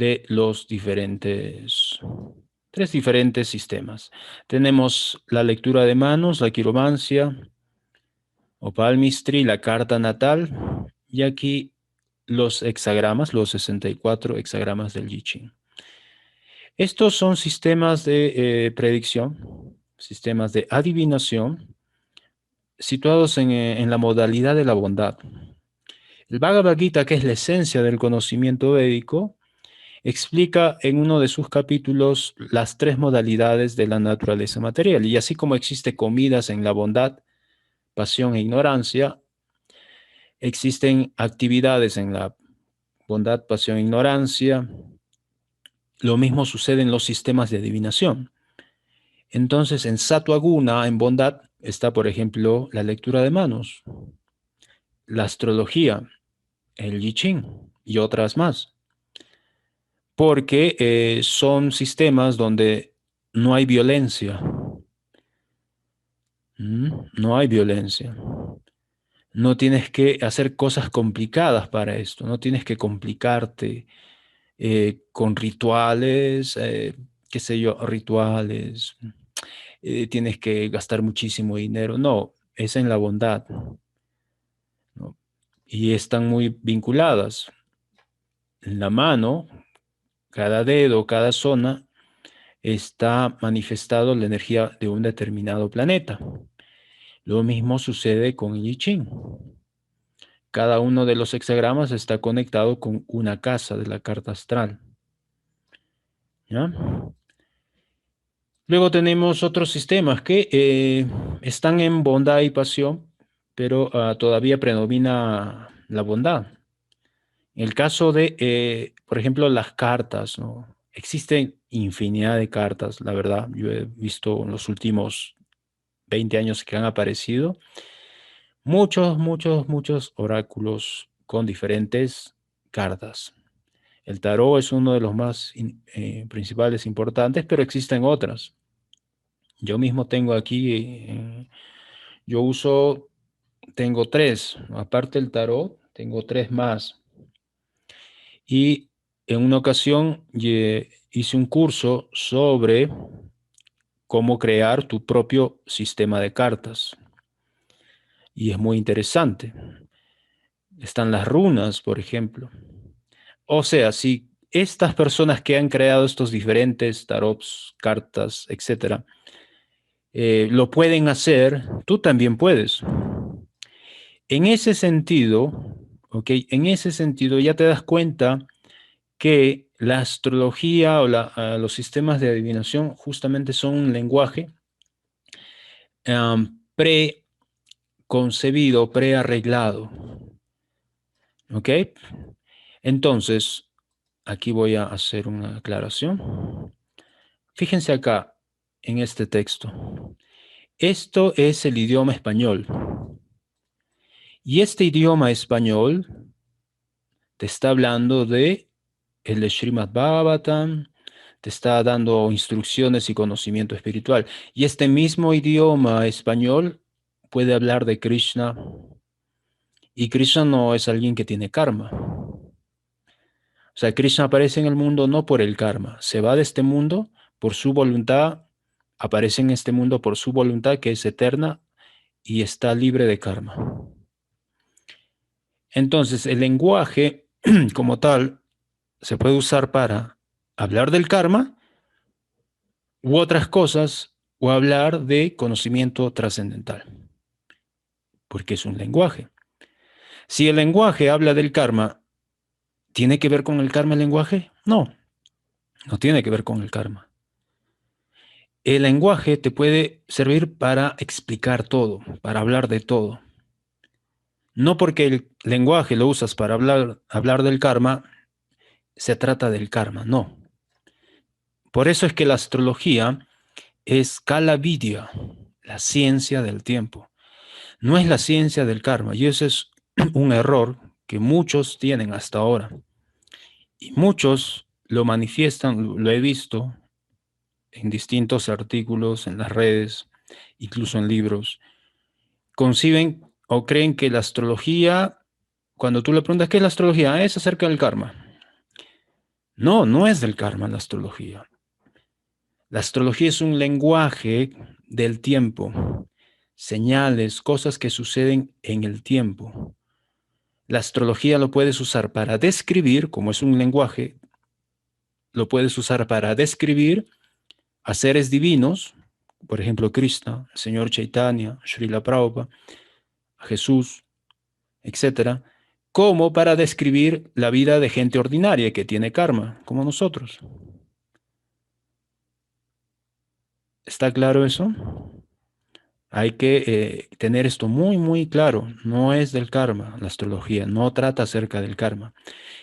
de los tres diferentes sistemas. Tenemos la lectura de manos, la quiromancia, o palmistry, la carta natal, y aquí los hexagramas, los 64 hexagramas del I Ching. Estos son sistemas de predicción, sistemas de adivinación, situados en la modalidad de la bondad. El Bhagavad Gita, que es la esencia del conocimiento védico, explica en uno de sus capítulos las tres modalidades de la naturaleza material. Y así como existe comidas en la bondad, pasión e ignorancia, existen actividades en la bondad, pasión e ignorancia. Lo mismo sucede en los sistemas de adivinación. Entonces, en Sattva Guna, en bondad, está, por ejemplo, la lectura de manos, la astrología, el I Ching y otras más. Porque son sistemas donde no hay violencia. No hay violencia. No tienes que hacer cosas complicadas para esto. No tienes que complicarte con rituales, qué sé yo, rituales. Tienes que gastar muchísimo dinero. No, es en la bondad, ¿no? Y están muy vinculadas. En la mano, cada dedo, cada zona, está manifestado la energía de un determinado planeta. Lo mismo sucede con el I Ching. Cada uno de los hexagramas está conectado con una casa de la carta astral. ¿Ya? Luego tenemos otros sistemas que están en bondad y pasión, pero todavía predomina la bondad. En el caso de, por ejemplo, las cartas, ¿no? Existen infinidad de cartas, la verdad. Yo he visto en los últimos 20 años que han aparecido muchos oráculos con diferentes cartas. El tarot es uno de los más principales, importantes, pero existen otras. Yo mismo tengo aquí, yo tengo tres, aparte del tarot, tengo tres más. Y en una ocasión hice un curso sobre cómo crear tu propio sistema de cartas. Y es muy interesante. Están las runas, por ejemplo. O sea, si estas personas que han creado estos diferentes tarots, cartas, etcétera, lo pueden hacer, tú también puedes. En ese sentido, ¿ok? En ese sentido ya te das cuenta que la astrología o los sistemas de adivinación justamente son un lenguaje preconcebido, prearreglado. ¿Ok? Entonces, aquí voy a hacer una aclaración. Fíjense acá en este texto. Esto es el idioma español. Y este idioma español te está hablando de el Srimad Bhagavatam, te está dando instrucciones y conocimiento espiritual. Y este mismo idioma español puede hablar de Krishna. Y Krishna no es alguien que tiene karma. O sea, Krishna aparece en el mundo no por el karma. Se va de este mundo por su voluntad, aparece en este mundo por su voluntad que es eterna y está libre de karma. Entonces, el lenguaje como tal se puede usar para hablar del karma u otras cosas o hablar de conocimiento trascendental, porque es un lenguaje. Si el lenguaje habla del karma, ¿tiene que ver con el karma el lenguaje? No, no tiene que ver con el karma. El lenguaje te puede servir para explicar todo, para hablar de todo. No porque el lenguaje lo usas para hablar del karma, se trata del karma, no. Por eso es que la astrología es Kala Vidya, la ciencia del tiempo. No es la ciencia del karma, y ese es un error que muchos tienen hasta ahora. Y muchos lo manifiestan, lo he visto en distintos artículos, en las redes, incluso en libros. Conciben o creen que la astrología, cuando tú le preguntas qué es la astrología, es acerca del karma. No, no es del karma la astrología. La astrología es un lenguaje del tiempo, señales, cosas que suceden en el tiempo. La astrología lo puedes usar para describir, como es un lenguaje, lo puedes usar para describir a seres divinos, por ejemplo, Krishna, el señor Chaitanya, Srila Prabhupada, a Jesús, etcétera, como para describir la vida de gente ordinaria que tiene karma, como nosotros. ¿Está claro eso? Hay que tener esto muy, muy claro. No es del karma, la astrología, no trata acerca del karma.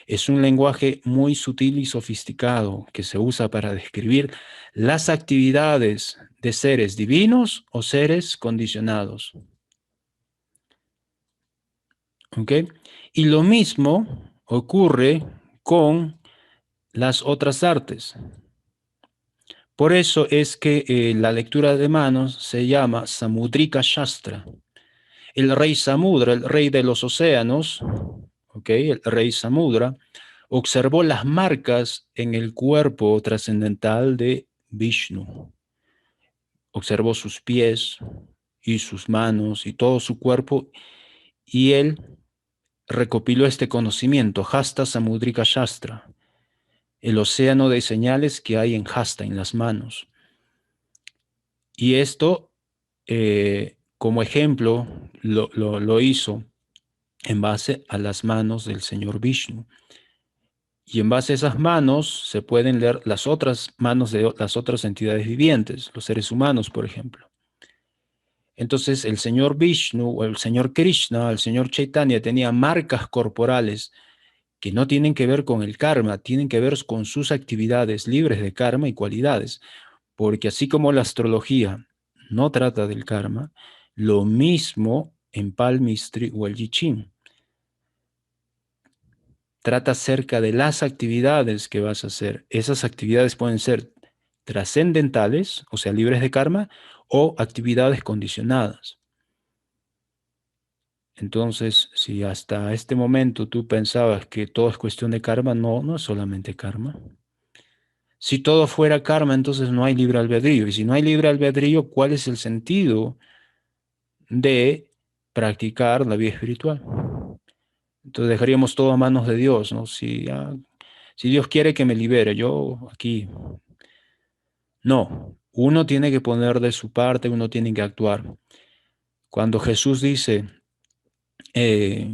Es un lenguaje muy sutil y sofisticado que se usa para describir las actividades de seres divinos o seres condicionados. ¿Ok? Y lo mismo ocurre con las otras artes. Por eso es que la lectura de manos se llama Samudrika Shastra. El rey Samudra, el rey de los océanos, ¿ok? El rey Samudra, observó las marcas en el cuerpo trascendental de Vishnu. Observó sus pies y sus manos y todo su cuerpo y él recopiló este conocimiento, Hasta Samudrika Shastra, el océano de señales que hay en Hasta, en las manos. Y esto, como ejemplo, lo hizo en base a las manos del señor Vishnu. Y en base a esas manos se pueden leer las otras manos de las otras entidades vivientes, los seres humanos, por ejemplo. Entonces, el señor Vishnu o el señor Krishna, el señor Chaitanya tenía marcas corporales que no tienen que ver con el karma, tienen que ver con sus actividades libres de karma y cualidades. Porque así como la astrología no trata del karma, lo mismo en Palmistry o el I Ching. Trata acerca de las actividades que vas a hacer. Esas actividades pueden ser trascendentales, o sea, libres de karma, o actividades condicionadas. Entonces, si hasta este momento tú pensabas que todo es cuestión de karma, no, no es solamente karma. Si todo fuera karma, entonces no hay libre albedrío. Y si no hay libre albedrío, ¿cuál es el sentido de practicar la vida espiritual? Entonces dejaríamos todo a manos de Dios, ¿no? Si Dios quiere que me libere, yo aquí. No, uno tiene que poner de su parte, uno tiene que actuar. Cuando Jesús dice, eh,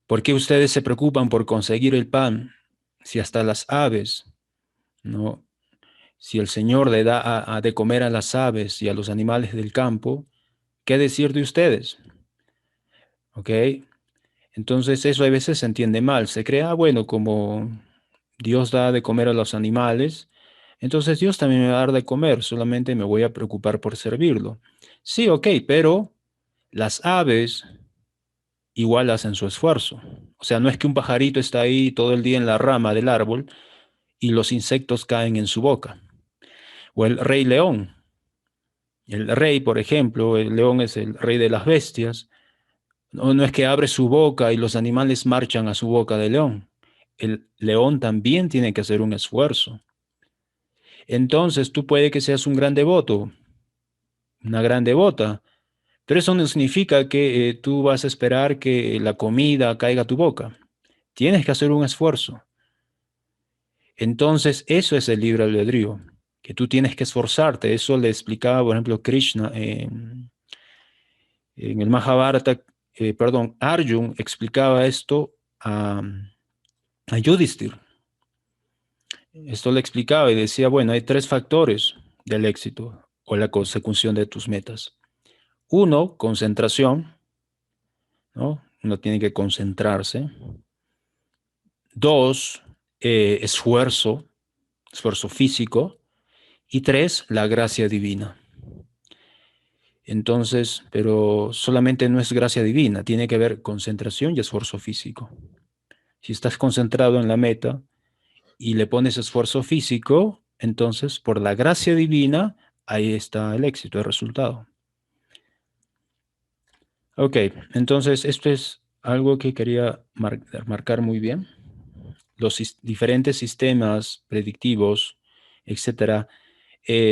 ¿por qué ustedes se preocupan por conseguir el pan si hasta las aves, ¿no? Si el Señor le da de comer a las aves y a los animales del campo, ¿qué decir de ustedes? ¿Ok? Entonces eso a veces se entiende mal. Se cree, bueno, como Dios da de comer a los animales, entonces Dios también me va a dar de comer, solamente me voy a preocupar por servirlo. Sí, ok, pero las aves igual hacen su esfuerzo. O sea, no es que un pajarito está ahí todo el día en la rama del árbol y los insectos caen en su boca. O el rey león. El rey, por ejemplo, el león es el rey de las bestias. No, no es que abre su boca y los animales marchan a su boca de león. El león también tiene que hacer un esfuerzo. Entonces tú puede que seas un gran devoto, una gran devota, pero eso no significa que tú vas a esperar que la comida caiga a tu boca. Tienes que hacer un esfuerzo. Entonces eso es el libre albedrío, que tú tienes que esforzarte. Eso le explicaba, por ejemplo, Krishna en el Mahabharata, perdón, Arjun explicaba esto a Yudhishthir. Esto le explicaba y decía, bueno, hay tres factores del éxito o la consecución de tus metas. Uno, concentración, ¿no? Uno tiene que concentrarse. Dos, esfuerzo, esfuerzo físico. Y tres, la gracia divina. Entonces, pero solamente no es gracia divina, tiene que haber concentración y esfuerzo físico. Si estás concentrado en la meta y le pones esfuerzo físico, entonces por la gracia divina, ahí está el éxito, el resultado. Ok, entonces esto es algo que quería marcar muy bien. los diferentes sistemas predictivos, etcétera,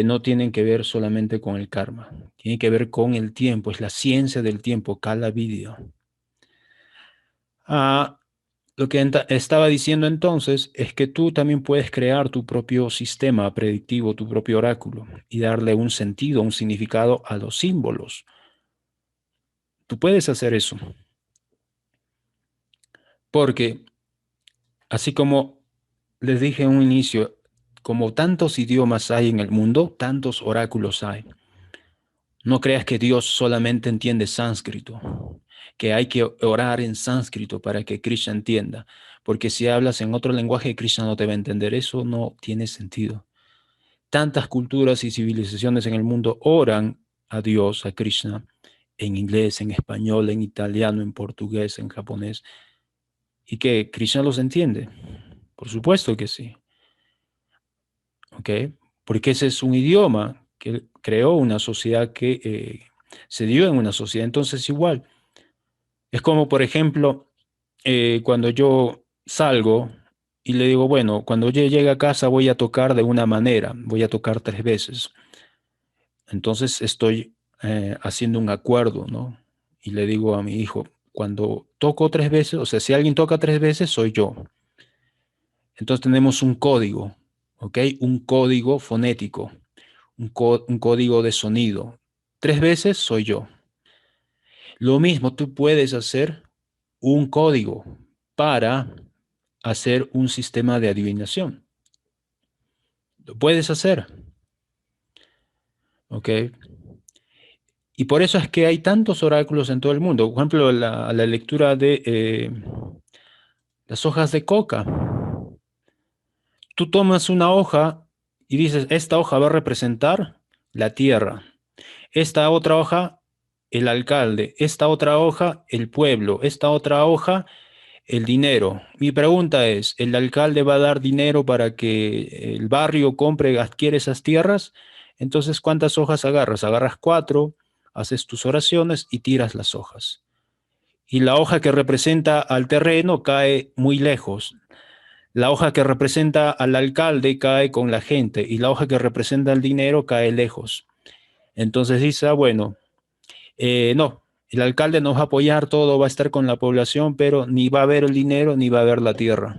no tienen que ver solamente con el karma, tiene que ver con el tiempo, es la ciencia del tiempo, Kala Vidya. Ah, lo que estaba diciendo entonces es que tú también puedes crear tu propio sistema predictivo, tu propio oráculo, y darle un sentido, un significado a los símbolos. Tú puedes hacer eso, porque así como les dije en un inicio, como tantos idiomas hay en el mundo, tantos oráculos hay. No creas que Dios solamente entiende sánscrito, que hay que orar en sánscrito para que Krishna entienda, porque si hablas en otro lenguaje, Krishna no te va a entender. Eso no tiene sentido. Tantas culturas y civilizaciones en el mundo oran a Dios, a Krishna, en inglés, en español, en italiano, en portugués, en japonés, y que Krishna los entiende. Por supuesto que sí, ¿ok? Porque ese es un idioma que creó una sociedad que se dio en una sociedad. Entonces, igual, es como, por ejemplo, cuando yo salgo y le digo, bueno, cuando yo llegue a casa voy a tocar de una manera, voy a tocar 3 veces. Entonces estoy haciendo un acuerdo, ¿no? Y le digo a mi hijo, cuando toco 3 veces, o sea, si alguien toca 3 veces, soy yo. Entonces tenemos un código, ¿ok? Un código fonético, un código de sonido. 3 veces soy yo. Lo mismo tú puedes hacer un código para hacer un sistema de adivinación. Lo puedes hacer, ¿ok? Y por eso es que hay tantos oráculos en todo el mundo. Por ejemplo, la lectura de las hojas de coca. Tú tomas una hoja y dices, esta hoja va a representar la tierra. Esta otra hoja, el alcalde. Esta otra hoja, el pueblo. Esta otra hoja, el dinero. Mi pregunta es, ¿el alcalde va a dar dinero para que el barrio compre, adquiere esas tierras? Entonces, ¿cuántas hojas agarras? Agarras 4, haces tus oraciones y tiras las hojas. Y la hoja que representa al terreno cae muy lejos. La hoja que representa al alcalde cae con la gente y la hoja que representa el dinero cae lejos. Entonces dice, bueno, no, el alcalde nos va a apoyar, todo va a estar con la población, pero ni va a haber el dinero ni va a haber la tierra.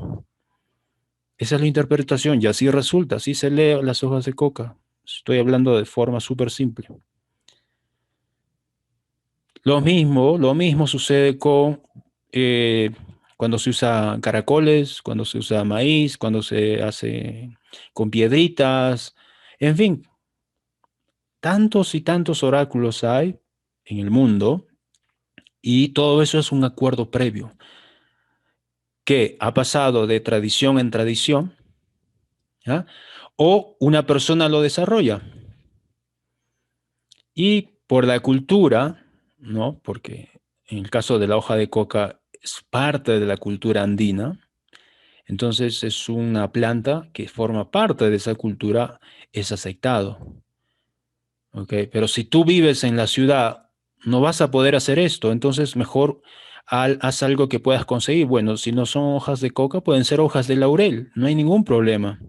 Esa es la interpretación y así resulta, así se lee las hojas de coca. Estoy hablando de forma súper simple. Lo mismo sucede con eh, cuando se usa caracoles, cuando se usa maíz, cuando se hace con piedritas, en fin, tantos y tantos oráculos hay en el mundo y todo eso es un acuerdo previo que ha pasado de tradición en tradición, ¿ya? O una persona lo desarrolla y por la cultura, ¿no? Porque en el caso de la hoja de coca es parte de la cultura andina, entonces es una planta que forma parte de esa cultura, es aceptado, ¿ok? Pero si tú vives en la ciudad, no vas a poder hacer esto, entonces mejor haz algo que puedas conseguir. Bueno, si no son hojas de coca, pueden ser hojas de laurel, no hay ningún problema.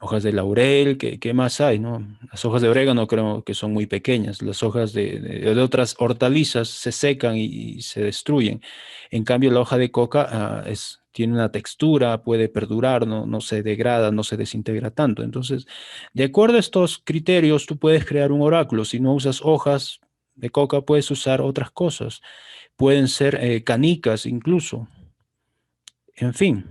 Hojas de laurel, ¿qué más hay, no? Las hojas de orégano creo que son muy pequeñas. Las hojas de otras hortalizas se secan y se destruyen. En cambio, la hoja de coca tiene una textura, puede perdurar, no se degrada, no se desintegra tanto. Entonces, de acuerdo a estos criterios, tú puedes crear un oráculo. Si no usas hojas de coca, puedes usar otras cosas. Pueden ser canicas incluso. En fin.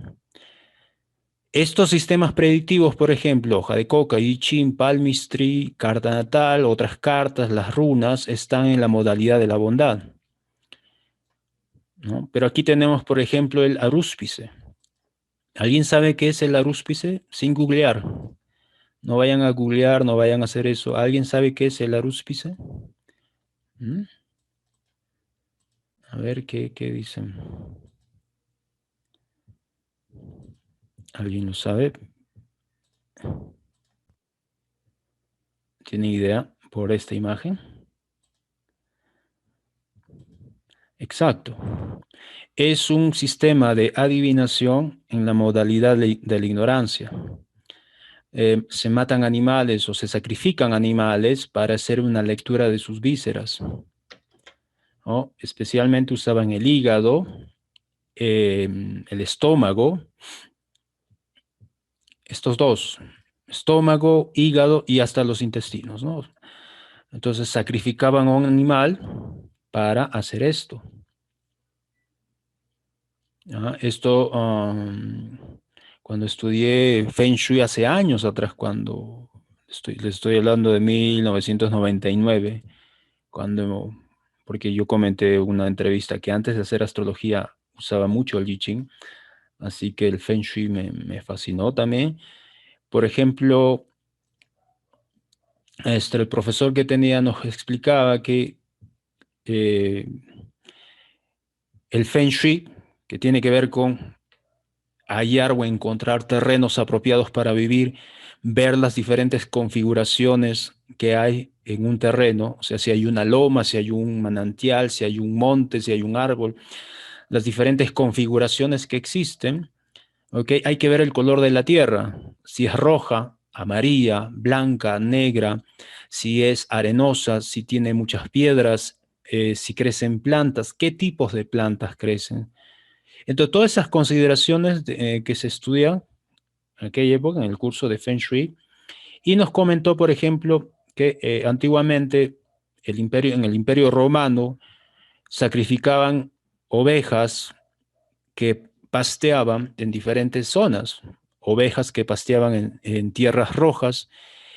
Estos sistemas predictivos, por ejemplo, hoja de coca, I Ching, palmistry, carta natal, otras cartas, las runas, están en la modalidad de la bondad, ¿no? Pero aquí tenemos, por ejemplo, el arúspice. ¿Alguien sabe qué es el arúspice? Sin googlear. No vayan a googlear, no vayan a hacer eso. ¿Alguien sabe qué es el arúspice? ¿Mm? A ver qué dicen. ¿Alguien lo sabe? ¿Tiene idea por esta imagen? Exacto. Es un sistema de adivinación en la modalidad de la ignorancia. Se matan animales o se sacrifican animales para hacer una lectura de sus vísceras, ¿no? Especialmente usaban el hígado, el estómago, estos dos, estómago, hígado y hasta los intestinos, ¿no? Entonces sacrificaban a un animal para hacer esto. ¿Ya? Esto, cuando estudié Feng Shui hace años atrás, cuando les estoy hablando de 1999, cuando, porque yo comenté en una entrevista que antes de hacer astrología usaba mucho el I Ching, así que el Feng Shui me fascinó también. Por ejemplo, el profesor que tenía nos explicaba que eh, el Feng Shui, que tiene que ver con hallar o encontrar terrenos apropiados para vivir, ver las diferentes configuraciones que hay en un terreno, o sea, si hay una loma, si hay un manantial, si hay un monte, si hay un árbol, las diferentes configuraciones que existen, ¿ok? Hay que ver el color de la tierra, si es roja, amarilla, blanca, negra, si es arenosa, si tiene muchas piedras, si crecen plantas, qué tipos de plantas crecen. Entonces, todas esas consideraciones que se estudian en aquella época en el curso de Feng Shui, y nos comentó, por ejemplo, que antiguamente en el Imperio Romano sacrificaban ovejas que pasteaban en diferentes zonas, ovejas que pasteaban en tierras rojas,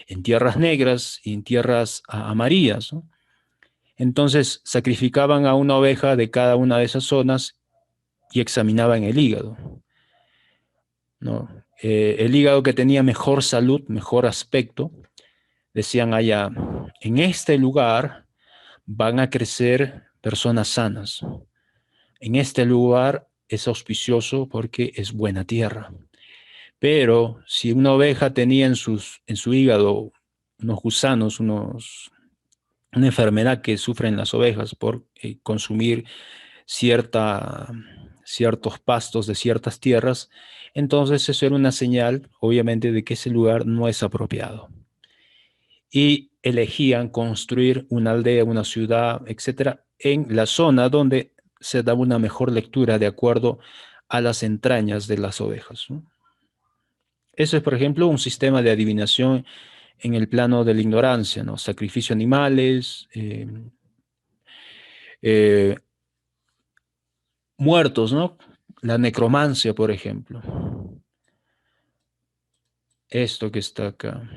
en tierras negras y en tierras amarillas, ¿no? Entonces sacrificaban a una oveja de cada una de esas zonas y examinaban el hígado, ¿no? El hígado que tenía mejor salud, mejor aspecto, decían allá, en este lugar van a crecer personas sanas. En este lugar es auspicioso porque es buena tierra. Pero si una oveja tenía en su hígado unos gusanos, una enfermedad que sufren las ovejas por consumir cierta, ciertos pastos de ciertas tierras, entonces eso era una señal, obviamente, de que ese lugar no es apropiado. Y elegían construir una aldea, una ciudad, etcétera, en la zona donde se daba una mejor lectura de acuerdo a las entrañas de las ovejas, ¿no? Eso es, por ejemplo, un sistema de adivinación en el plano de la ignorancia, ¿no? Sacrificio de animales, eh, muertos, ¿no? La necromancia, por ejemplo. Esto que está acá.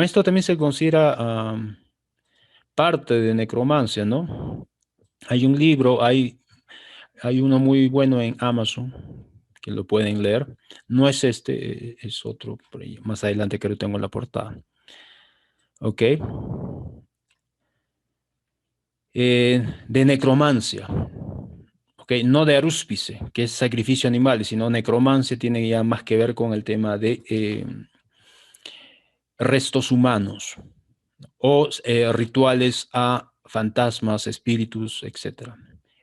Esto también se considera parte de necromancia, ¿no? Hay un libro, hay uno muy bueno en Amazon que lo pueden leer. No es este, es otro por ahí. Más adelante que lo tengo en la portada. ¿Ok? De necromancia. ¿Ok? No de arúspice, que es sacrificio animal, sino necromancia tiene ya más que ver con el tema de restos humanos o rituales a fantasmas, espíritus, etcétera.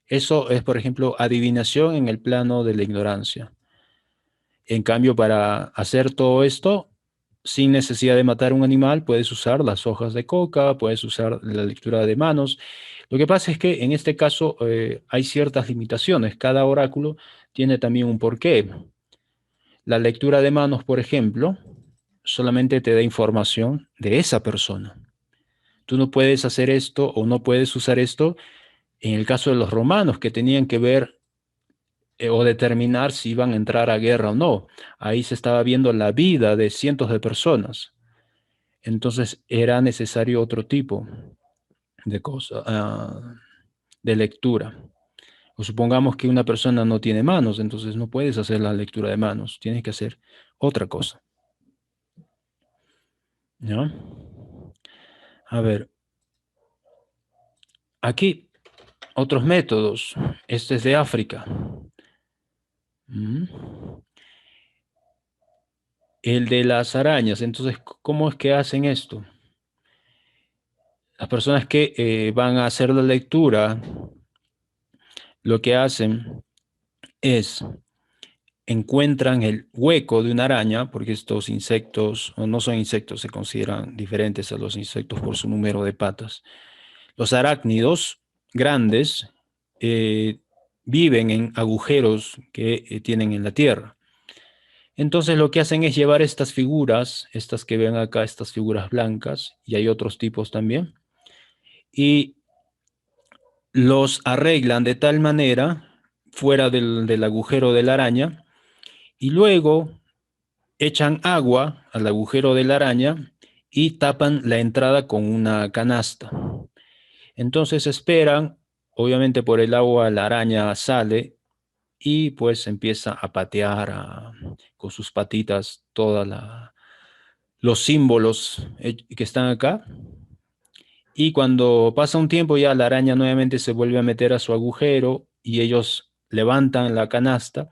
Eso es, por ejemplo, adivinación en el plano de la ignorancia. En cambio, para hacer todo esto, sin necesidad de matar un animal, puedes usar las hojas de coca, puedes usar la lectura de manos. Lo que pasa es que en este caso hay ciertas limitaciones. Cada oráculo tiene también un porqué. La lectura de manos, por ejemplo, solamente te da información de esa persona. Tú no puedes hacer esto o no puedes usar esto en el caso de los romanos, que tenían que ver o determinar si iban a entrar a guerra o no. Ahí se estaba viendo la vida de cientos de personas. Entonces era necesario otro tipo de cosa, de lectura. O supongamos que una persona no tiene manos, entonces no puedes hacer la lectura de manos, tienes que hacer otra cosa. ¿Ya? A ver, aquí otros métodos. Este es de África. Mm. El de las arañas. Entonces, ¿cómo es que hacen esto? Las personas que van a hacer la lectura lo que hacen es encuentran el hueco de una araña, porque estos insectos, o no son insectos, se consideran diferentes a los insectos por su número de patas. Los arácnidos grandes eh, viven en agujeros que tienen en la tierra. Entonces lo que hacen es llevar estas figuras, estas que ven acá, estas figuras blancas, y hay otros tipos también, y los arreglan de tal manera fuera del agujero de la araña, y luego echan agua al agujero de la araña y tapan la entrada con una canasta. Entonces esperan, obviamente por el agua la araña sale y pues empieza a patear con sus patitas todos los símbolos que están acá. Y cuando pasa un tiempo ya la araña nuevamente se vuelve a meter a su agujero y ellos levantan la canasta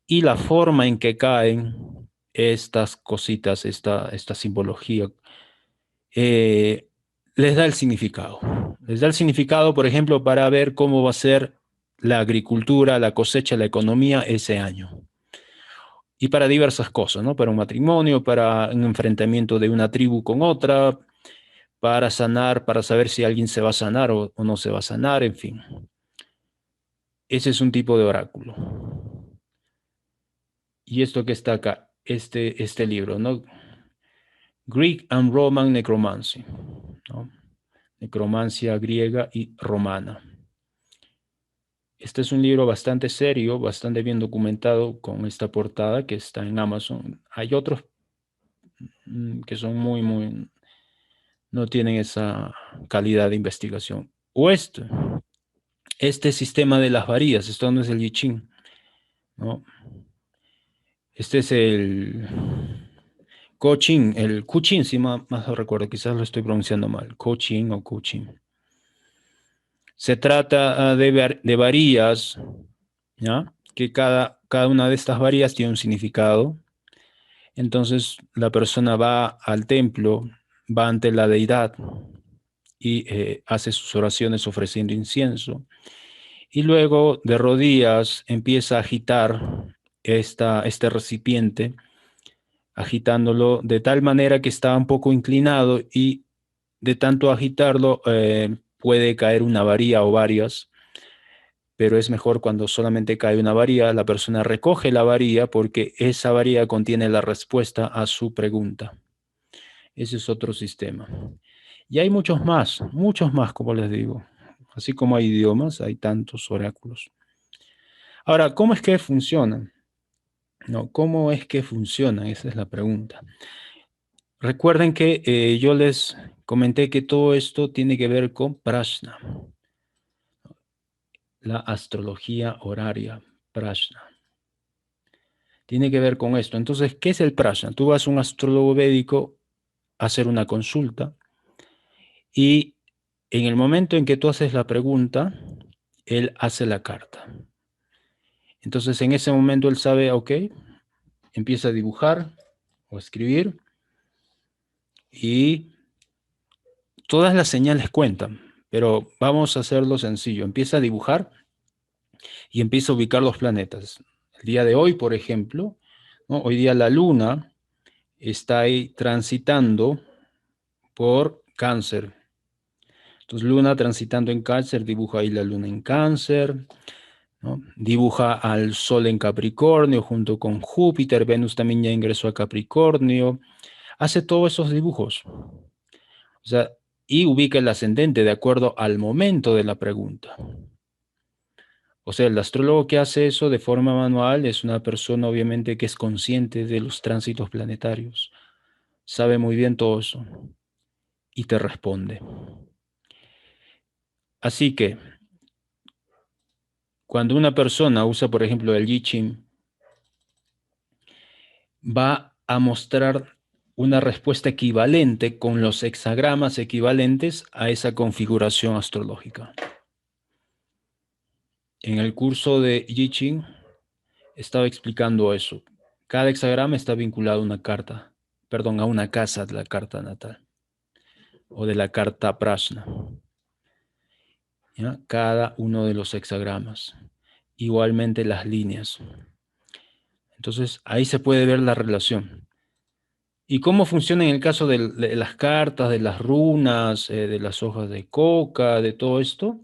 y la forma en que caen estas cositas, esta simbología, eh, les da el significado. Les da el significado, por ejemplo, para ver cómo va a ser la agricultura, la cosecha, la economía ese año. Y para diversas cosas, ¿no? Para un matrimonio, para un enfrentamiento de una tribu con otra, para sanar, para saber si alguien se va a sanar o no se va a sanar, en fin. Ese es un tipo de oráculo. Y esto que está acá, este libro, ¿no? Greek and Roman Necromancy, ¿no? Necromancia griega y romana. Este es un libro bastante serio, bastante bien documentado con esta portada que está en Amazon. Hay otros que son no tienen esa calidad de investigación. O este sistema de las varillas, esto no es el I Ching, ¿no? Este es el Coaching, el Kuchin, si más lo recuerdo, quizás lo estoy pronunciando mal, Coaching o Kuchin. Se trata de varillas, ¿ya? Que cada una de estas varillas tiene un significado. Entonces la persona va al templo, va ante la deidad y hace sus oraciones ofreciendo incienso. Y luego de rodillas empieza a agitar este recipiente, agitándolo de tal manera que está un poco inclinado y de tanto agitarlo puede caer una varilla o varias, pero es mejor cuando solamente cae una varilla, la persona recoge la varilla porque esa varilla contiene la respuesta a su pregunta. Ese es otro sistema. Y hay muchos más, como les digo. Así como hay idiomas, hay tantos oráculos. Ahora, ¿cómo es que funcionan? No, ¿cómo es que funcionan? Esa es la pregunta. Recuerden que yo les comenté que todo esto tiene que ver con prashna, la astrología horaria, prashna. Tiene que ver con esto. Entonces, ¿qué es el prashna? Tú vas a un astrólogo védico a hacer una consulta y en el momento en que tú haces la pregunta, él hace la carta. Entonces, en ese momento él sabe, ok, empieza a dibujar o a escribir y todas las señales cuentan, pero vamos a hacerlo sencillo. Empieza a dibujar y empieza a ubicar los planetas. El día de hoy, por ejemplo, ¿no? Hoy día la luna está ahí transitando por Cáncer. Entonces, luna transitando en Cáncer, dibuja ahí la luna en Cáncer, ¿no? Dibuja al Sol en Capricornio junto con Júpiter, Venus también ya ingresó a Capricornio, hace todos esos dibujos. O sea, y ubica el ascendente de acuerdo al momento de la pregunta. O sea, el astrólogo que hace eso de forma manual es una persona obviamente que es consciente de los tránsitos planetarios, sabe muy bien todo eso y te responde. Así que cuando una persona usa, por ejemplo, el I Ching, va a mostrar una respuesta equivalente con los hexagramas equivalentes a esa configuración astrológica. En el curso de I Ching estaba explicando eso. Cada hexagrama está vinculado a una carta, perdón, a una casa de la carta natal o de la carta prashna. ¿ya? Cada uno de los hexagramas. Igualmente las líneas. Entonces, ahí se puede ver la relación. ¿Y cómo funciona en el caso de las cartas, de las runas, de las hojas de coca, de todo esto?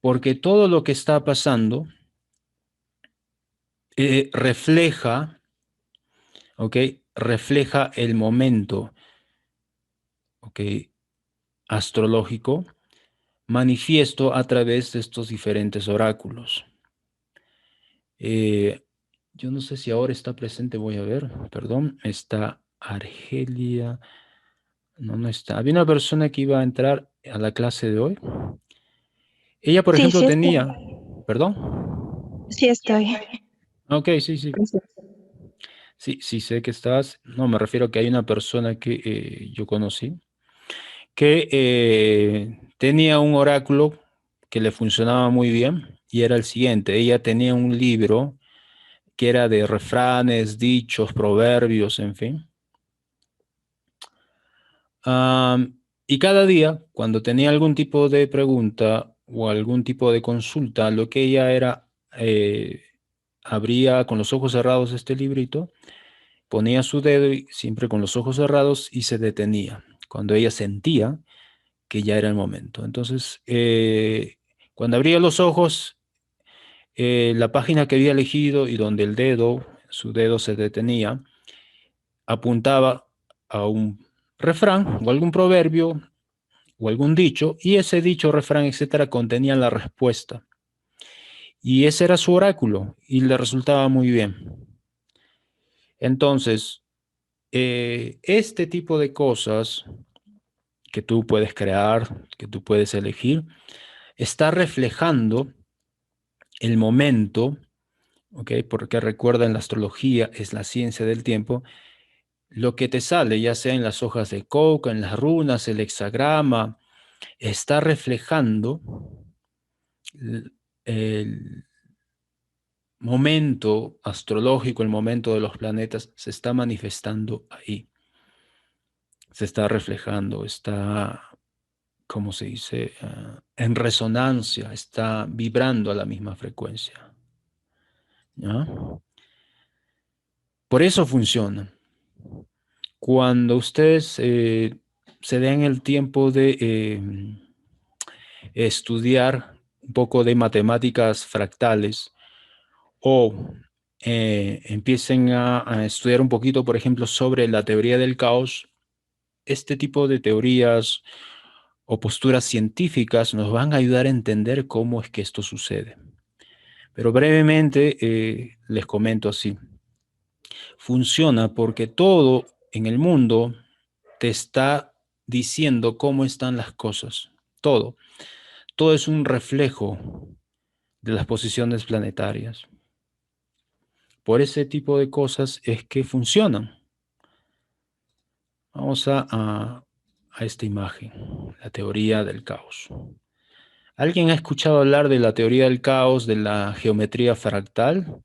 Porque todo lo que está pasando refleja, ¿ok? Refleja el momento, ¿ok? Astrológico manifiesto a través de estos diferentes oráculos. Eh, yo no sé si ahora está presente, voy a ver, perdón, está Argelia, no, no está. Había una persona que iba a entrar a la clase de hoy. Ella, por Sí, ejemplo, sí estoy. tenía, perdón. Sí estoy. Ok, sí, sí. Sí, sí sé que estás. No, me refiero a que hay una persona que yo conocí que tenía un oráculo que le funcionaba muy bien y era el siguiente. Ella tenía un libro que era de refranes, dichos, proverbios, en fin. Y cada día, cuando tenía algún tipo de pregunta o algún tipo de consulta, lo que ella era, abría con los ojos cerrados este librito, ponía su dedo y siempre con los ojos cerrados y se detenía cuando ella sentía que ya era el momento. Entonces, cuando abría los ojos, la página que había elegido y donde el dedo, su dedo se detenía, apuntaba a un refrán o algún proverbio o algún dicho, y ese dicho, refrán, etcétera, contenía la respuesta. Y ese era su oráculo y le resultaba muy bien. Entonces, este tipo de cosas que tú puedes crear, que tú puedes elegir, está reflejando el momento, ¿ok? Porque recuerda, en la astrología es la ciencia del tiempo. Lo que te sale, ya sea en las hojas de coca, en las runas, el hexagrama, está reflejando el momento astrológico, el momento de los planetas, se está manifestando ahí. Se está reflejando, está, ¿cómo se dice? En resonancia, está vibrando a la misma frecuencia. ¿Ya? Por eso funciona. Cuando ustedes se den el tiempo de estudiar un poco de matemáticas fractales o empiecen a estudiar un poquito, por ejemplo, sobre la teoría del caos, este tipo de teorías o posturas científicas nos van a ayudar a entender cómo es que esto sucede. Pero brevemente les comento así. Funciona porque todo en el mundo te está diciendo cómo están las cosas. Todo. Todo es un reflejo de las posiciones planetarias. Por ese tipo de cosas es que funcionan. Vamos a esta imagen, la teoría del caos. ¿Alguien ha escuchado hablar de la teoría del caos, de la geometría fractal?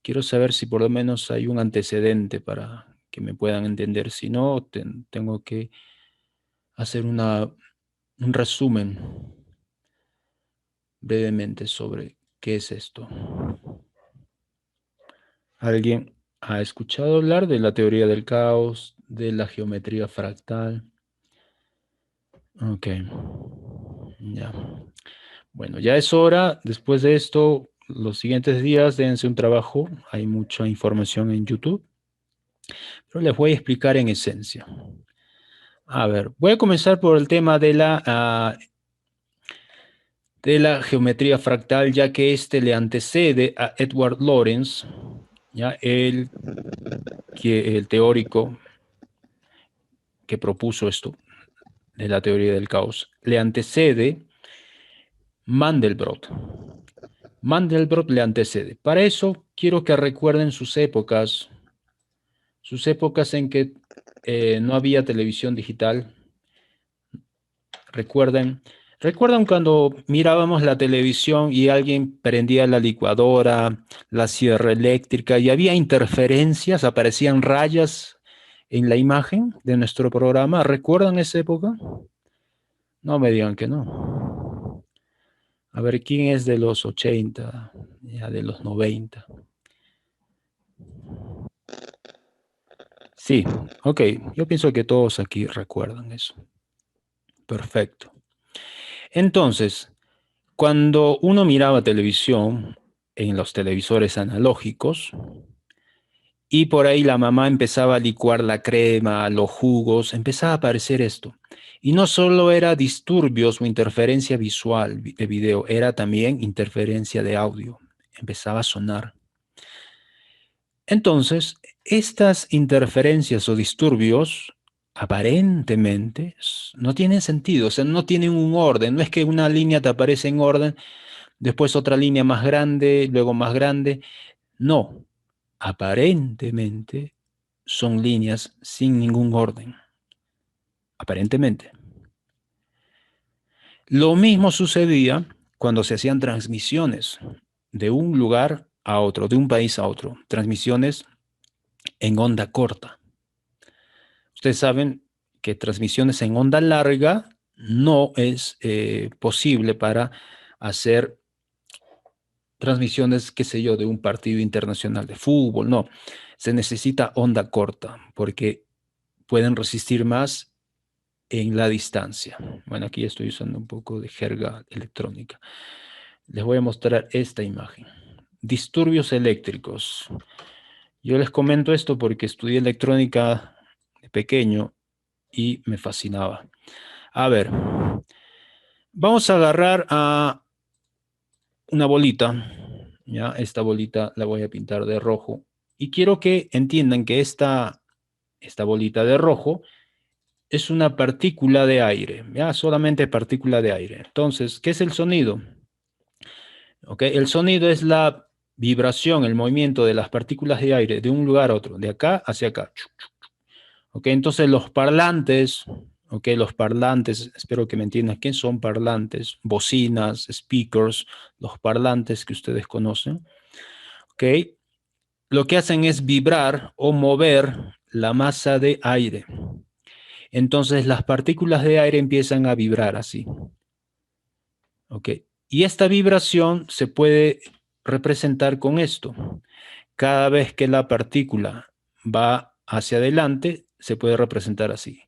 Quiero saber si por lo menos hay un antecedente para que me puedan entender. Si no, tengo que hacer un resumen brevemente sobre qué es esto. ¿Alguien ha escuchado hablar de la teoría del caos, de la geometría fractal? Ok, ya. Bueno, ya es hora. Después de esto, los siguientes días dense un trabajo. Hay mucha información en YouTube, pero les voy a explicar en esencia. A ver, voy a comenzar por el tema de la geometría fractal, ya que este le antecede a Edward Lorenz, ya el teórico que propuso esto de la teoría del caos, le antecede Mandelbrot. Mandelbrot le antecede. Para eso quiero que recuerden sus épocas en que no había televisión digital. Recuerdan cuando mirábamos la televisión y alguien prendía la licuadora, la sierra eléctrica y había interferencias, aparecían rayas en la imagen de nuestro programa. ¿Recuerdan esa época? No me digan que no. A ver, ¿quién es de los 80? Ya de los 90. Sí, ok. Yo pienso que todos aquí recuerdan eso. Perfecto. Entonces, cuando uno miraba televisión en los televisores analógicos y por ahí la mamá empezaba a licuar la crema, los jugos, empezaba a aparecer esto. Y no solo era disturbios o interferencia visual de video, era también interferencia de audio. Empezaba a sonar. Entonces, estas interferencias o disturbios aparentemente no tienen sentido, o sea, no tienen un orden. No es que una línea te aparece en orden, después otra línea más grande, luego más grande. No, aparentemente son líneas sin ningún orden. Aparentemente. Lo mismo sucedía cuando se hacían transmisiones de un lugar a otro, de un país a otro. Transmisiones en onda corta. Ustedes saben que transmisiones en onda larga no es posible para hacer transmisiones, qué sé yo, de un partido internacional de fútbol. No, se necesita onda corta porque pueden resistir más en la distancia. Bueno, aquí estoy usando un poco de jerga electrónica. Les voy a mostrar esta imagen. Disturbios eléctricos. Yo les comento esto porque estudié electrónica de pequeño y me fascinaba. A ver, vamos a agarrar a una bolita, ¿ya? Esta bolita la voy a pintar de rojo y quiero que entiendan que esta bolita de rojo es una partícula de aire, ¿ya? Solamente partícula de aire. Entonces, ¿qué es el sonido? ¿Ok? El sonido es la vibración, el movimiento de las partículas de aire de un lugar a otro, de acá hacia acá. ¿Ok? Entonces los parlantes, ¿ok? Los parlantes, espero que me entiendan, ¿qué son parlantes? Bocinas, speakers, los parlantes que ustedes conocen, ¿ok? Lo que hacen es vibrar o mover la masa de aire. Entonces las partículas de aire empiezan a vibrar así, ¿ok? Y esta vibración se puede representar con esto. Cada vez que la partícula va hacia adelante, se puede representar así.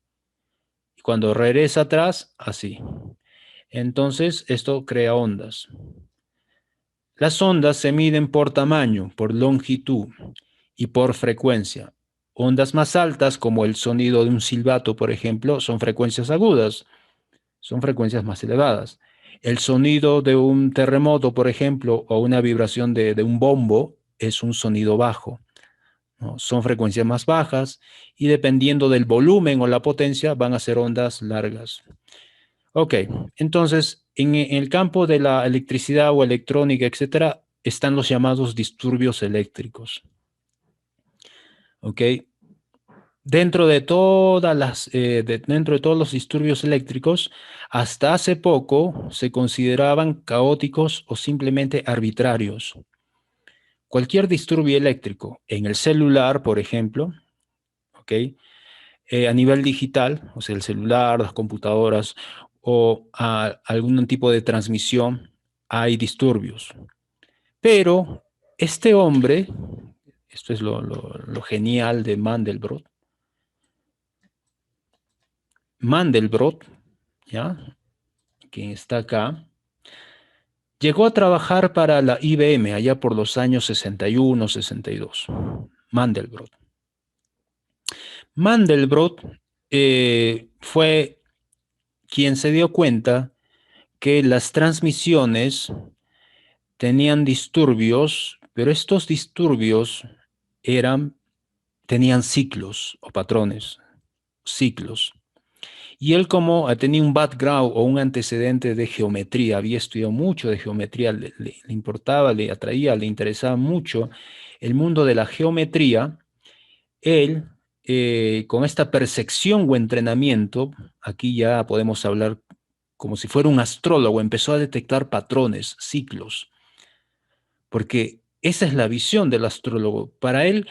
Y cuando regresa atrás, así. Entonces, esto crea ondas. Las ondas se miden por tamaño, por longitud y por frecuencia. Ondas más altas, como el sonido de un silbato, por ejemplo, son frecuencias agudas, son frecuencias más elevadas. El sonido de un terremoto, por ejemplo, o una vibración de un bombo, es un sonido bajo, ¿no? Son frecuencias más bajas y dependiendo del volumen o la potencia van a ser ondas largas. Ok, entonces en el campo de la electricidad o electrónica, etcétera, están los llamados disturbios eléctricos. Ok, dentro de todos los disturbios eléctricos, hasta hace poco se consideraban caóticos o simplemente arbitrarios. Cualquier disturbio eléctrico en el celular, por ejemplo, ok, a nivel digital, o sea, el celular, las computadoras o algún tipo de transmisión, hay disturbios. Pero este hombre, esto es lo genial de Mandelbrot, Mandelbrot, ¿ya? Quien está acá, llegó a trabajar para la IBM allá por los años 61, 62. Mandelbrot. Mandelbrot fue quien se dio cuenta que las transmisiones tenían disturbios, pero estos disturbios tenían ciclos o patrones, ciclos. Y él como tenía un background o un antecedente de geometría, había estudiado mucho de geometría, le importaba, le atraía, le interesaba mucho el mundo de la geometría, él, con esta percepción o entrenamiento, aquí ya podemos hablar como si fuera un astrólogo, empezó a detectar patrones, ciclos, porque esa es la visión del astrólogo. Para él,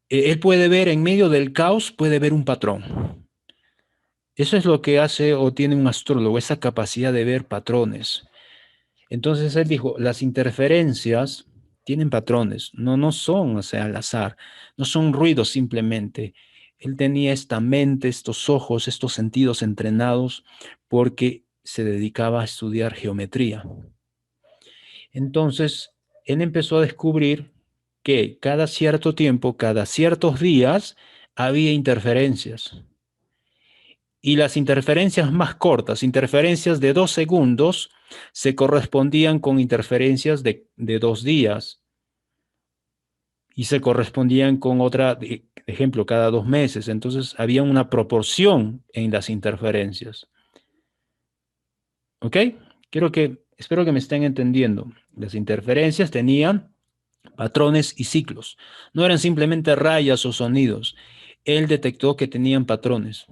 él puede ver en medio del caos, puede ver un patrón. Eso es lo que hace o tiene un astrólogo, esa capacidad de ver patrones. Entonces él dijo, las interferencias tienen patrones, no son, o sea, al azar, no son ruidos simplemente. Él tenía esta mente, estos ojos, estos sentidos entrenados porque se dedicaba a estudiar geometría. Entonces, él empezó a descubrir que cada cierto tiempo, cada ciertos días, había interferencias. Y las interferencias más cortas, interferencias de 2 segundos, se correspondían con interferencias de 2 días y se correspondían con otra, ejemplo, cada 2 meses. Entonces había una proporción en las interferencias. ¿Ok? Espero que me estén entendiendo. Las interferencias tenían patrones y ciclos. No eran simplemente rayas o sonidos. Él detectó que tenían patrones.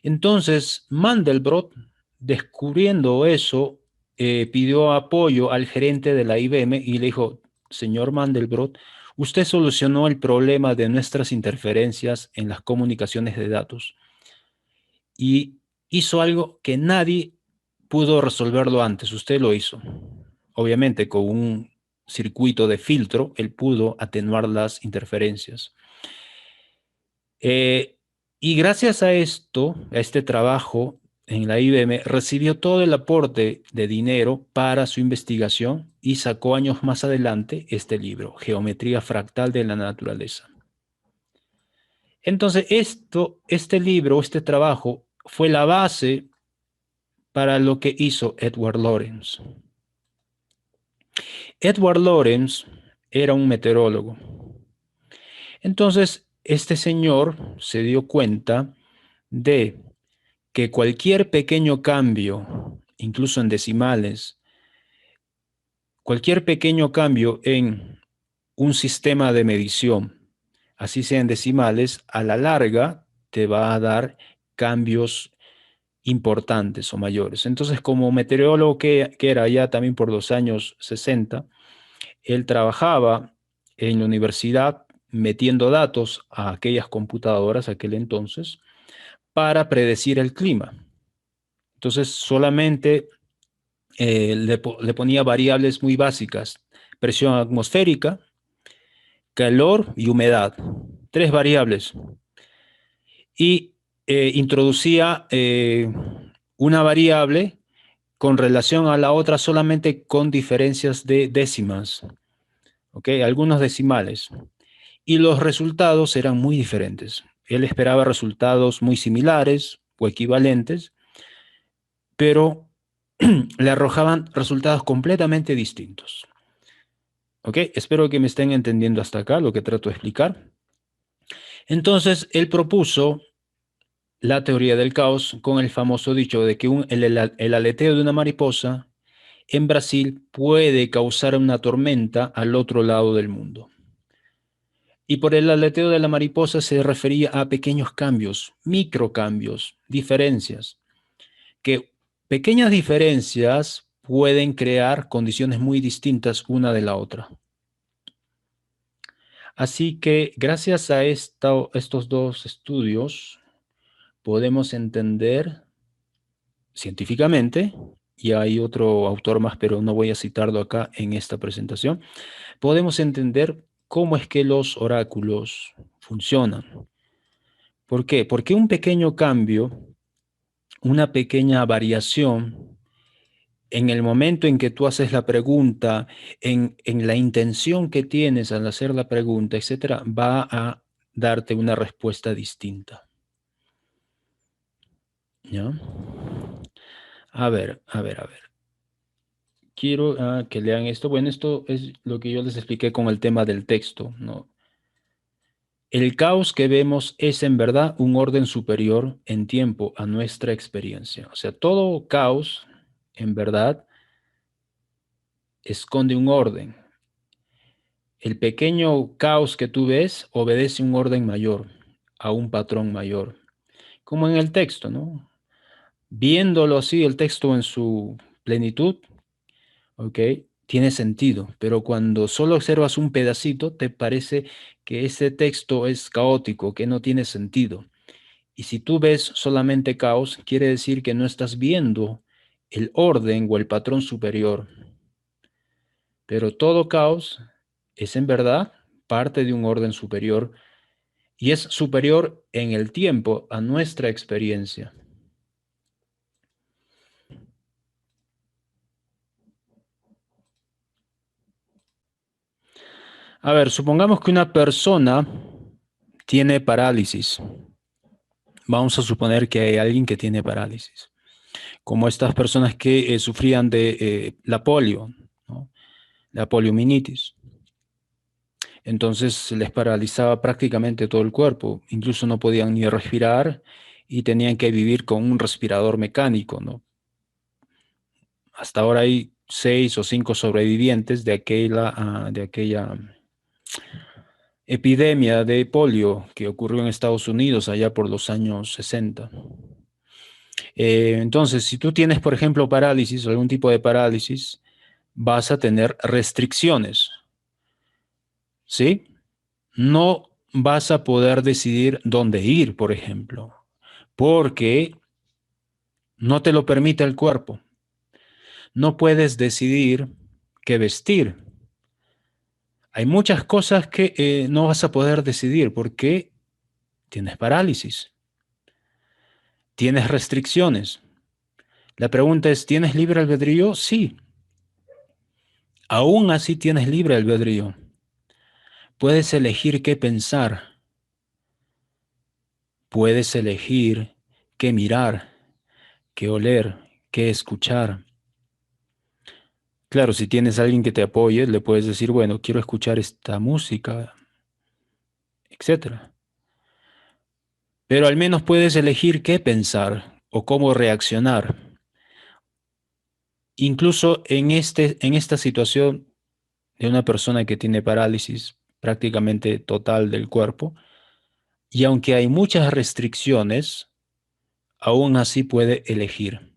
Entonces, Mandelbrot, descubriendo eso, pidió apoyo al gerente de la IBM y le dijo, señor Mandelbrot, usted solucionó el problema de nuestras interferencias en las comunicaciones de datos y hizo algo que nadie pudo resolverlo antes. Usted lo hizo. Obviamente, con un circuito de filtro, él pudo atenuar las interferencias. Eh, y gracias a esto, a este trabajo en la IBM, recibió todo el aporte de dinero para su investigación y sacó años más adelante este libro, Geometría Fractal de la Naturaleza. Entonces, este libro, este trabajo, fue la base para lo que hizo Edward Lorenz. Edward Lorenz era un meteorólogo. Entonces, este señor se dio cuenta de que cualquier pequeño cambio, incluso en decimales, cualquier pequeño cambio en un sistema de medición, así sea en decimales, a la larga te va a dar cambios importantes o mayores. Entonces, como meteorólogo que era ya también por los años 60, él trabajaba en la universidad metiendo datos a aquellas computadoras aquel entonces para predecir el clima. Entonces, solamente le ponía variables muy básicas, presión atmosférica, calor y humedad, 3 variables. Y introducía una variable con relación a la otra solamente con diferencias de décimas, ¿ok? Algunos decimales. Y los resultados eran muy diferentes. Él esperaba resultados muy similares o equivalentes, pero le arrojaban resultados completamente distintos. ¿Ok? Espero que me estén entendiendo hasta acá lo que trato de explicar. Entonces, él propuso la teoría del caos con el famoso dicho de que el aleteo de una mariposa en Brasil puede causar una tormenta al otro lado del mundo. Y por el aleteo de la mariposa se refería a pequeños cambios, microcambios, diferencias, que pequeñas diferencias pueden crear condiciones muy distintas una de la otra. Así que gracias a estos dos estudios podemos entender científicamente, y hay otro autor más, pero no voy a citarlo acá en esta presentación, podemos entender cómo es que los oráculos funcionan. ¿Por qué? Porque un pequeño cambio, una pequeña variación, en el momento en que tú haces la pregunta, en la intención que tienes al hacer la pregunta, etcétera, va a darte una respuesta distinta. ¿Ya? A ver. Quiero que lean esto. Bueno, esto es lo que yo les expliqué con el tema del texto, ¿no? El caos que vemos es en verdad un orden superior en tiempo a nuestra experiencia. O sea, todo caos, en verdad, esconde un orden. El pequeño caos que tú ves obedece un orden mayor, a un patrón mayor. Como en el texto, ¿no? Viéndolo así, el texto en su plenitud, ¿ok? Tiene sentido, pero cuando solo observas un pedacito, te parece que ese texto es caótico, que no tiene sentido. Y si tú ves solamente caos, quiere decir que no estás viendo el orden o el patrón superior. Pero todo caos es en verdad parte de un orden superior y es superior en el tiempo a nuestra experiencia. A ver, supongamos que una persona tiene parálisis. Vamos a suponer que hay alguien que tiene parálisis, como estas personas que sufrían de la polio, ¿no? La poliomielitis. Entonces se les paralizaba prácticamente todo el cuerpo, incluso no podían ni respirar y tenían que vivir con un respirador mecánico, ¿no? Hasta ahora hay 6 o 5 sobrevivientes de aquella epidemia de polio que ocurrió en Estados Unidos allá por los años 60. Entonces, si tú tienes, por ejemplo, parálisis o algún tipo de parálisis, vas a tener restricciones, ¿sí? No vas a poder decidir dónde ir, por ejemplo, porque no te lo permite el cuerpo. No puedes decidir qué vestir. Hay muchas cosas que no vas a poder decidir porque tienes parálisis, tienes restricciones. La pregunta es, ¿tienes libre albedrío? Sí, aún así tienes libre albedrío. Puedes elegir qué pensar, puedes elegir qué mirar, qué oler, qué escuchar. Claro, si tienes a alguien que te apoye, le puedes decir, bueno, quiero escuchar esta música, etcétera. Pero al menos puedes elegir qué pensar o cómo reaccionar. Incluso en esta situación de una persona que tiene parálisis prácticamente total del cuerpo, y aunque hay muchas restricciones, aún así puede elegir.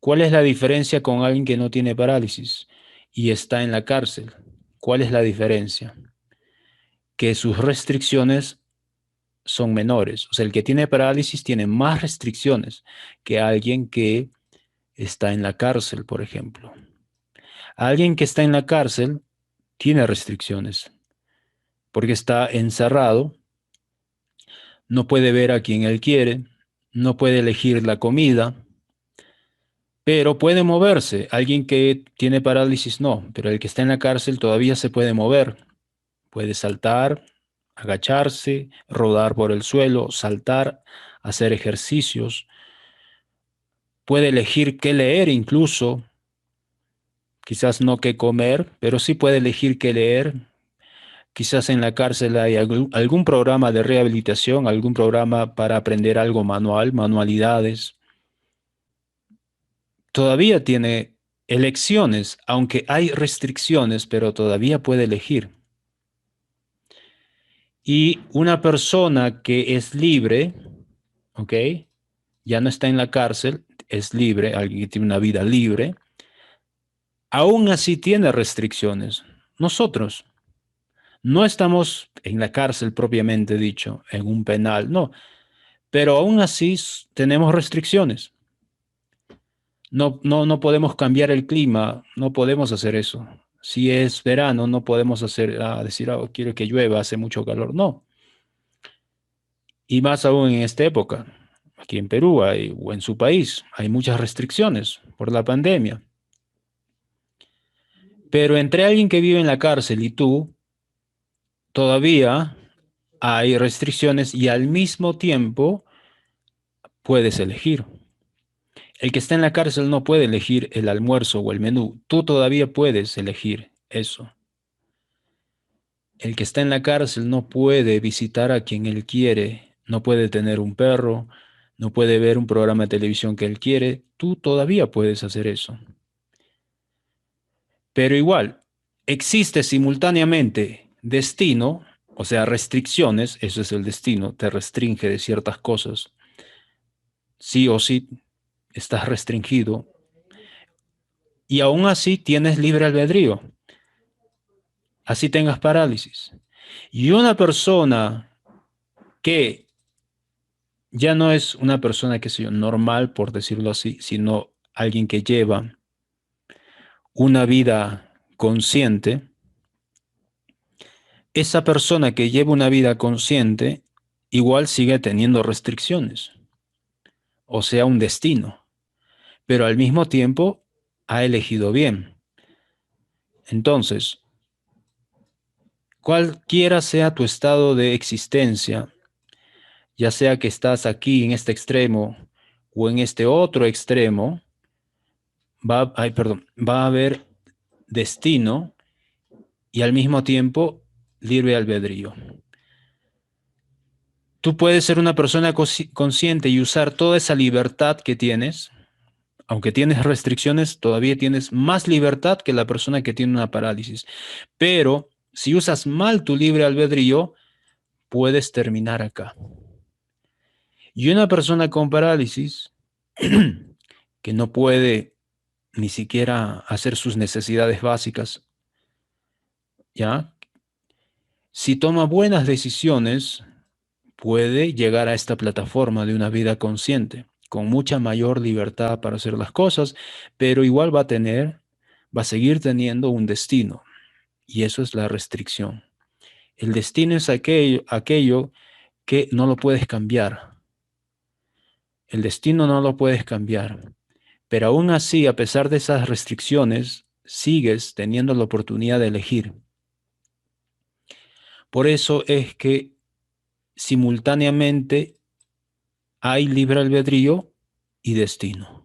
¿Cuál es la diferencia con alguien que no tiene parálisis y está en la cárcel? ¿Cuál es la diferencia? Que sus restricciones son menores. O sea, el que tiene parálisis tiene más restricciones que alguien que está en la cárcel, por ejemplo. Alguien que está en la cárcel tiene restricciones porque está encerrado, no puede ver a quien él quiere, no puede elegir la comida, pero puede moverse. Alguien que tiene parálisis no, pero el que está en la cárcel todavía se puede mover. Puede saltar, agacharse, rodar por el suelo, saltar, hacer ejercicios. Puede elegir qué leer incluso, quizás no qué comer, pero sí puede elegir qué leer. Quizás en la cárcel hay algún programa de rehabilitación, algún programa para aprender algo manual, manualidades. Todavía tiene elecciones, aunque hay restricciones, pero todavía puede elegir. Y una persona que es libre, ¿ok? Ya no está en la cárcel, es libre, alguien que tiene una vida libre, aún así tiene restricciones. Nosotros no estamos en la cárcel propiamente dicho, en un penal, no, pero aún así tenemos restricciones. No podemos cambiar el clima, no podemos hacer eso. Si es verano, no podemos decir, quiero que llueva, hace mucho calor. No. Y más aún en esta época, aquí en Perú o en su país, hay muchas restricciones por la pandemia. Pero entre alguien que vive en la cárcel y tú, todavía hay restricciones y al mismo tiempo puedes elegir. El que está en la cárcel no puede elegir el almuerzo o el menú. Tú todavía puedes elegir eso. El que está en la cárcel no puede visitar a quien él quiere, no puede tener un perro, no puede ver un programa de televisión que él quiere. Tú todavía puedes hacer eso. Pero igual, existe simultáneamente destino, o sea, restricciones, eso es el destino, te restringe de ciertas cosas. Sí o sí estás restringido y aún así tienes libre albedrío, así tengas parálisis. Y una persona que ya no es una persona, qué sé yo, normal, por decirlo así, sino alguien que lleva una vida consciente. Esa persona que lleva una vida consciente igual sigue teniendo restricciones, o sea, un destino, pero al mismo tiempo ha elegido bien. Entonces, cualquiera sea tu estado de existencia, ya sea que estás aquí en este extremo o en este otro extremo, va a haber destino y al mismo tiempo libre albedrío. Tú puedes ser una persona consciente y usar toda esa libertad que tienes. Aunque tienes restricciones, todavía tienes más libertad que la persona que tiene una parálisis. Pero si usas mal tu libre albedrío, puedes terminar acá. Y una persona con parálisis que no puede ni siquiera hacer sus necesidades básicas, ¿ya? Si toma buenas decisiones, puede llegar a esta plataforma de una vida consciente, con mucha mayor libertad para hacer las cosas, pero igual va a seguir teniendo un destino, y eso es la restricción. El destino es aquello que no lo puedes cambiar. El destino no lo puedes cambiar, pero aún así, a pesar de esas restricciones, sigues teniendo la oportunidad de elegir. Por eso es que simultáneamente hay libre albedrío y destino.